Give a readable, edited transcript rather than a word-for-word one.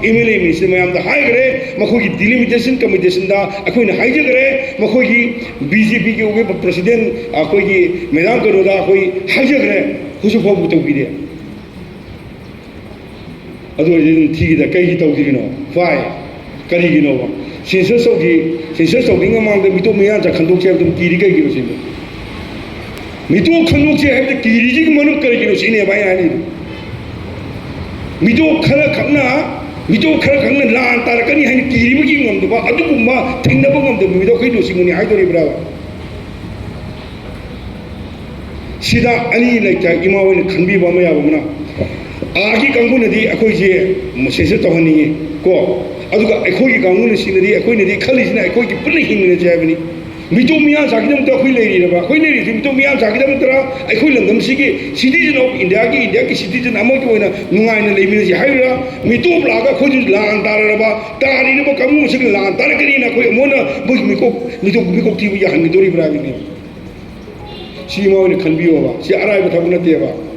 MLA minister mayam da hai gare makhogi delimitation committee da akhoi na hai jagare makhogi BJP ke uge president akhoi gi madam karo da akhoi hai jagare husu pho bu tawbi de adu jin thi da kai tawdi no fai kari gi no sinsa sogi ngamang da mito meya ja khandok che dum kiri kai gi sin mito khandok che ha da kiri ji manu kari gi no sine bai ani mito khara khangna lan tar kani hain kiri bu gi ngam da ba adu kumma thingna bu ngam da mito kai do singuni ai do ri bra sida ani laika ima woni khanbi ba ma ya ba na 아기 강군들이 아코이지 무엇을 또 하니 고 아두가 아코이 강군의 신들이 아코이들이 칼리지나 아코이 뿌리 힘을 내자버니 미토미야 자기들 또 아코이 내리라 봐 아코이 내리 미토미야 자기들 들어 아코이 런덤시기 시티즌 오브 인디아기 시티즌 아무도 보이나 누가이는 레미지 하이라 미토블라가 코지 란 따라라 봐 따리는 뭐 강군 무슨 란 따라그리나 코이 뭐나 뭐 미국 TV 야 한미도리 브라비니 시마오니 컨비오 봐 시 알아야 타고나 때 봐